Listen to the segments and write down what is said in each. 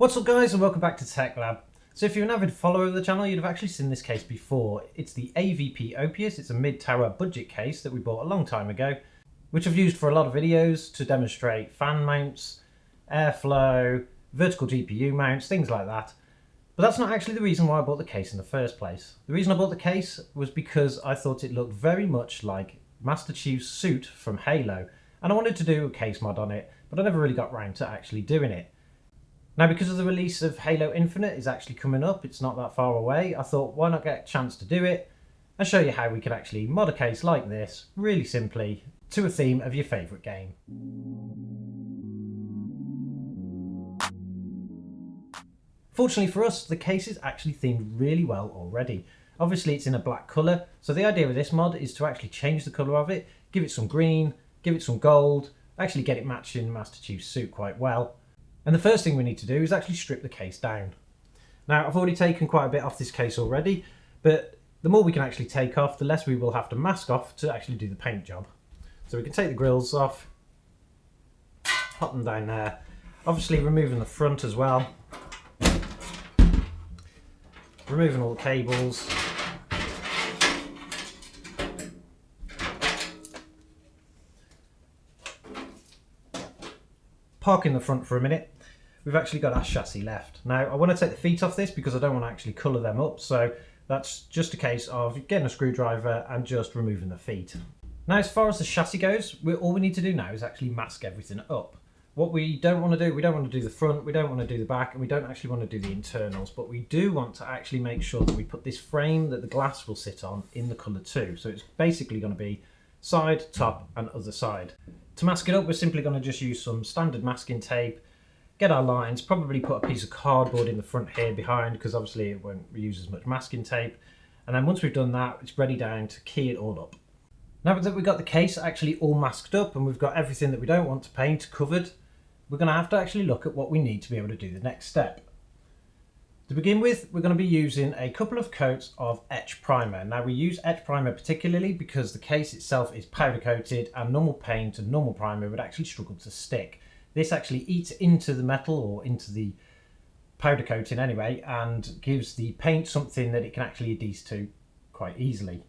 What's up guys, and welcome back to Tech Lab. So if you're an avid follower of the channel, you'd have actually seen this case before. It's the AvP Opius. It's a mid-tower budget case that we bought a long time ago, which I've used for a lot of videos to demonstrate fan mounts, airflow, vertical GPU mounts, things like that. But that's not actually the reason why I bought the case in the first place. The reason I bought the case was because I thought it looked very much like Master Chief's suit from Halo, and I wanted to do a case mod on it, but I never really got round to actually doing it. Now, because of the release of Halo Infinite is actually coming up, it's not that far away, I thought why not get a chance to do it and show you how we could actually mod a case like this, really simply, to a theme of your favourite game. Fortunately for us, the case is actually themed really well already. Obviously it's in a black colour, so the idea of this mod is to actually change the colour of it, give it some green, give it some gold, actually get it matching Master Chief's suit quite well. And the first thing we need to do is actually strip the case down. Now, I've already taken quite a bit off this case already, but the more we can actually take off, the less we will have to mask off to actually do the paint job. So we can take the grills off, pop them down there, obviously removing the front as well, removing all the cables. Parking the front for a minute. We've actually got our chassis left. Now I want to take the feet off this because I don't want to actually colour them up, so that's just a case of getting a screwdriver and just removing the feet. Now as far as the chassis goes, all we need to do now is actually mask everything up. What we don't want to do, we don't want to do the front, we don't want to do the back, and we don't actually want to do the internals, but we do want to actually make sure that we put this frame that the glass will sit on in the colour too. So it's basically going to be side, top and other side. To mask it up, we're simply going to just use some standard masking tape, get our lines, probably put a piece of cardboard in the front here behind because obviously it won't use as much masking tape. And then once we've done that, it's ready down to key it all up. Now that we've got the case actually all masked up and we've got everything that we don't want to paint covered, we're going to have to actually look at what we need to be able to do the next step. To begin with, we're going to be using a couple of coats of etch primer. Now we use etch primer particularly because the case itself is powder coated and normal paint and normal primer would actually struggle to stick. This actually eats into the metal or into the powder coating anyway and gives the paint something that it can actually adhere to quite easily.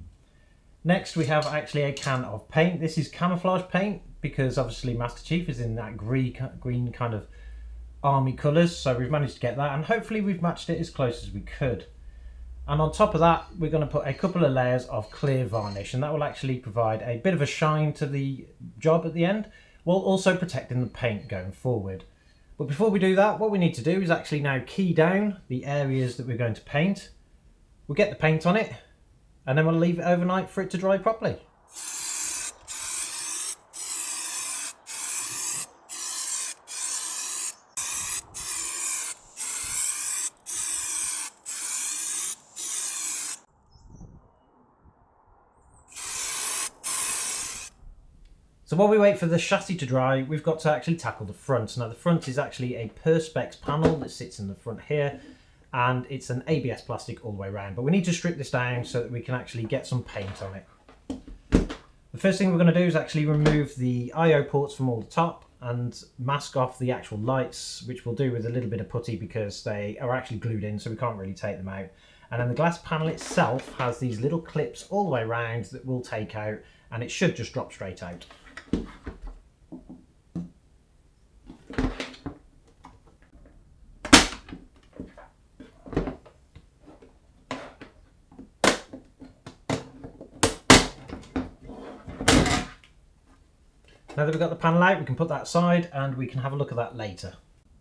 Next we have actually a can of paint. This is camouflage paint because obviously Master Chief is in that green kind of army colours, so we've managed to get that and hopefully we've matched it as close as we could. And on top of that we're going to put a couple of layers of clear varnish, and that will actually provide a bit of a shine to the job at the end, while also protecting the paint going forward. But before we do that, what we need to do is actually now key down the areas that we're going to paint. We'll get the paint on it and then we'll leave it overnight for it to dry properly. So while we wait for the chassis to dry, we've got to actually tackle the front. Now the front is actually a Perspex panel that sits in the front here, and it's an ABS plastic all the way around. But we need to strip this down so that we can actually get some paint on it. The first thing we're going to do is actually remove the I/O ports from all the top and mask off the actual lights, which we'll do with a little bit of putty because they are actually glued in, so we can't really take them out. And then the glass panel itself has these little clips all the way around that we'll take out, and it should just drop straight out. Now that we've got the panel out, we can put that aside and we can have a look at that later.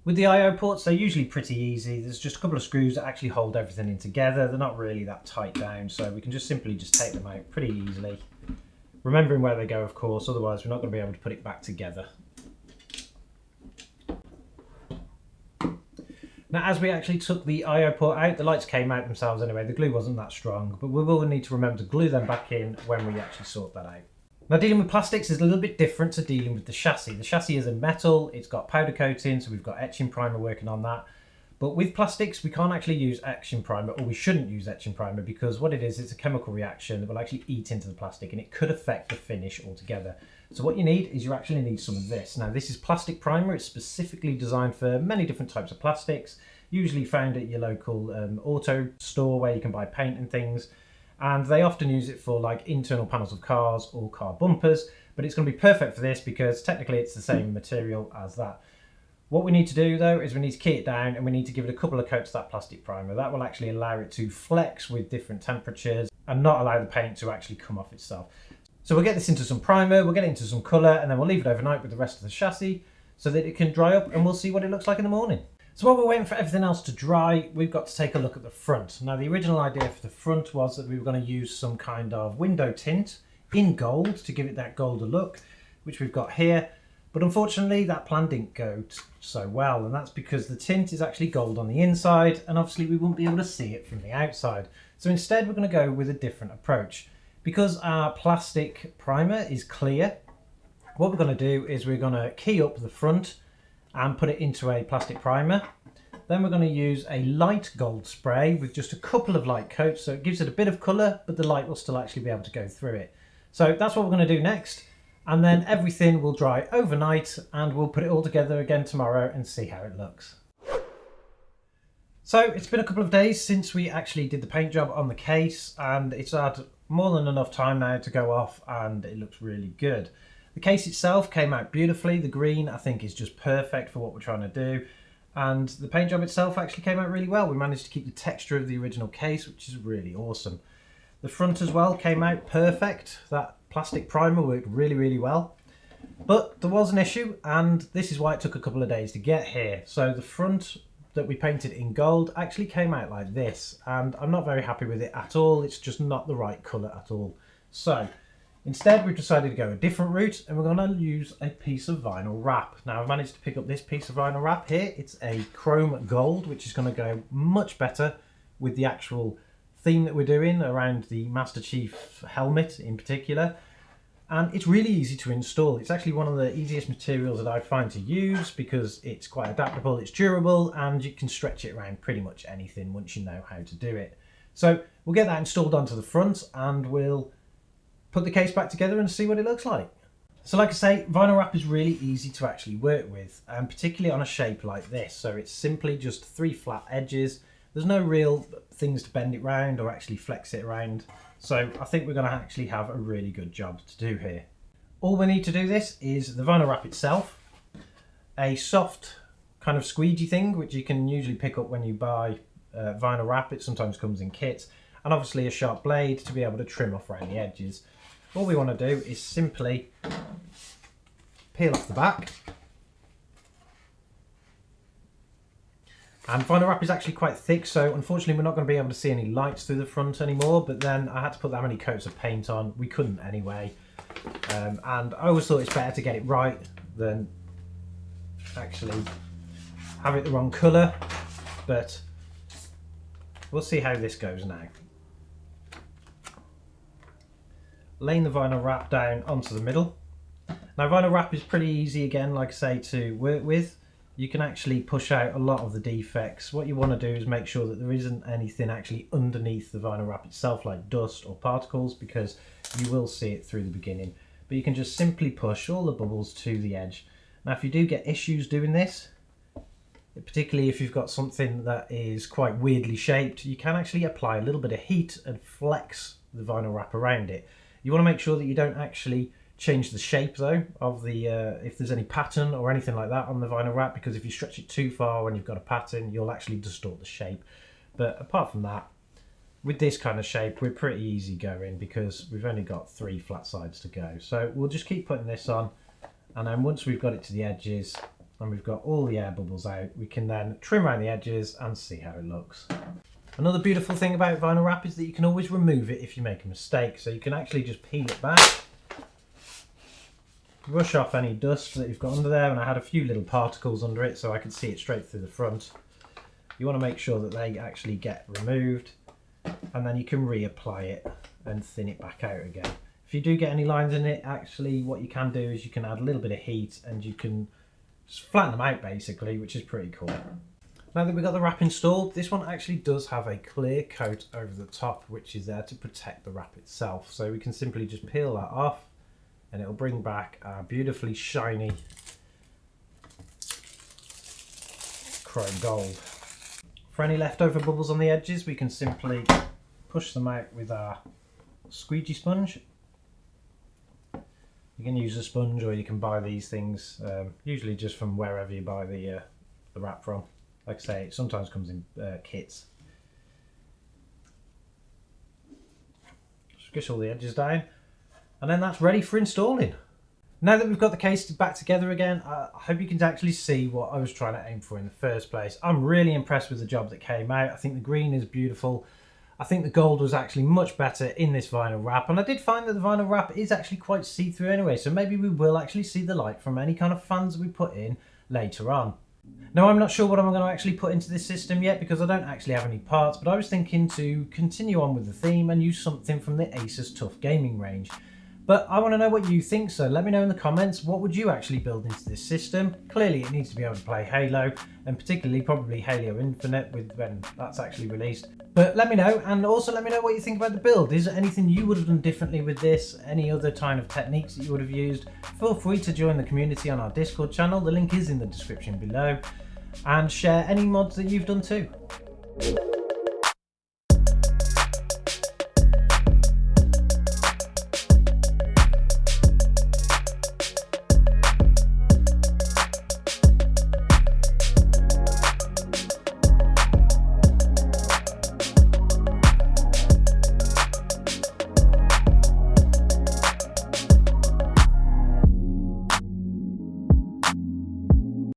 With the I/O ports, they're usually pretty easy. There's just a couple of screws that actually hold everything in together. They're not really that tight down, so we can just simply take them out pretty easily. Remembering where they go, of course, otherwise we're not going to be able to put it back together. Now, as we actually took the I/O port out, the lights came out themselves anyway. The glue wasn't that strong, but we will need to remember to glue them back in when we actually sort that out. Now, dealing with plastics is a little bit different to dealing with the chassis. The chassis is a metal, it's got powder coating, so we've got etching primer working on that. But with plastics, we can't actually use etching primer, or we shouldn't use etching primer, because what it is, it's a chemical reaction that will actually eat into the plastic and it could affect the finish altogether. So what you need is you actually need some of this. Now this is plastic primer. It's specifically designed for many different types of plastics, usually found at your local auto store where you can buy paint and things. And they often use it for like internal panels of cars or car bumpers, but it's going to be perfect for this because technically it's the same material as that. What we need to do though is we need to key it down and we need to give it a couple of coats of that plastic primer. That will actually allow it to flex with different temperatures and not allow the paint to actually come off itself. So we'll get this into some primer, we'll get it into some colour, and then we'll leave it overnight with the rest of the chassis so that it can dry up, and we'll see what it looks like in the morning. So while we're waiting for everything else to dry, we've got to take a look at the front. Now the original idea for the front was that we were going to use some kind of window tint in gold to give it that golder look, which we've got here. But unfortunately that plan didn't go so well, and that's because the tint is actually gold on the inside, and obviously we won't be able to see it from the outside. So instead we're going to go with a different approach. Because our plastic primer is clear, what we're going to do is we're going to key up the front and put it into a plastic primer. Then we're going to use a light gold spray with just a couple of light coats, so it gives it a bit of colour, but the light will still actually be able to go through it. So that's what we're going to do next, and then everything will dry overnight and we'll put it all together again tomorrow and see how it looks. So it's been a couple of days since we actually did the paint job on the case, and it's had more than enough time now to go off, and it looks really good. The case itself came out beautifully. The green I think is just perfect for what we're trying to do, and the paint job itself actually came out really well. We managed to keep the texture of the original case, which is really awesome. The front as well came out perfect. That plastic primer worked really well, but there was an issue, and this is why it took a couple of days to get here. So the front that we painted in gold actually came out like this, and I'm not very happy with it at all. It's just not the right colour at all. So instead we've decided to go a different route, and we're going to use a piece of vinyl wrap. Now I've managed to pick up this piece of vinyl wrap here. It's a chrome gold, which is going to go much better with the actual theme that we're doing around the Master Chief helmet in particular. And it's really easy to install. It's actually one of the easiest materials that I find to use because it's quite adaptable, it's durable, and you can stretch it around pretty much anything once you know how to do it. So we'll get that installed onto the front and we'll put the case back together and see what it looks like. So like I say, vinyl wrap is really easy to actually work with, and particularly on a shape like this. So it's simply just 3 flat edges. There's no real things to bend it round or actually flex it around. So I think we're going to actually have a really good job to do here. All we need to do this is the vinyl wrap itself, a soft kind of squeegee thing, which you can usually pick up when you buy vinyl wrap. It sometimes comes in kits, and obviously a sharp blade to be able to trim off around the edges. All we want to do is simply peel off the back. And vinyl wrap is actually quite thick, so unfortunately we're not going to be able to see any lights through the front anymore, but then I had to put that many coats of paint on. We couldn't anyway. And I always thought it's better to get it right than actually have it the wrong colour, but we'll see how this goes now. Laying the vinyl wrap down onto the middle. Now vinyl wrap is pretty easy again, like I say, to work with. You can actually push out a lot of the defects. What you want to do is make sure that there isn't anything actually underneath the vinyl wrap itself, like dust or particles, because you will see it through the beginning. But you can just simply push all the bubbles to the edge. Now if you do get issues doing this, particularly if you've got something that is quite weirdly shaped, you can actually apply a little bit of heat and flex the vinyl wrap around it. You want to make sure that you don't actually change the shape though of the if there's any pattern or anything like that on the vinyl wrap, because if you stretch it too far when you've got a pattern, you'll actually distort the shape. But apart from that, with this kind of shape we're pretty easy going because we've only got 3 flat sides to go. So we'll just keep putting this on, and then once we've got it to the edges and we've got all the air bubbles out, we can then trim around the edges and see how it looks. Another beautiful thing about vinyl wrap is that you can always remove it if you make a mistake, so you can actually just peel it back, brush off any dust that you've got under there, and I had a few little particles under it so I could see it straight through the front. You want to make sure that they actually get removed, and then you can reapply it and thin it back out again. If you do get any lines in it, actually what you can do is you can add a little bit of heat and you can just flatten them out basically, which is pretty cool. Now that we've got the wrap installed, this one actually does have a clear coat over the top, which is there to protect the wrap itself. So we can simply just peel that off and it'll bring back our beautifully shiny chrome gold. For any leftover bubbles on the edges, we can simply push them out with our squeegee sponge. You can use a sponge, or you can buy these things, usually just from wherever you buy the wrap from. Like I say, it sometimes comes in kits. Squish all the edges down, and then that's ready for installing. Now that we've got the case back together again, I hope you can actually see what I was trying to aim for in the first place. I'm really impressed with the job that came out. I think the green is beautiful. I think the gold was actually much better in this vinyl wrap, and I did find that the vinyl wrap is actually quite see-through anyway, so maybe we will actually see the light from any kind of fans that we put in later on. Now, I'm not sure what I'm going to actually put into this system yet because I don't actually have any parts, but I was thinking to continue on with the theme and use something from the Asus Tough Gaming range. But I want to know what you think, so let me know in the comments, what would you actually build into this system? Clearly it needs to be able to play Halo, and particularly probably Halo Infinite when that's actually released. But let me know, and also let me know what you think about the build. Is there anything you would have done differently with this? Any other kind of techniques that you would have used? Feel free to join the community on our Discord channel, the link is in the description below, and share any mods that you've done too.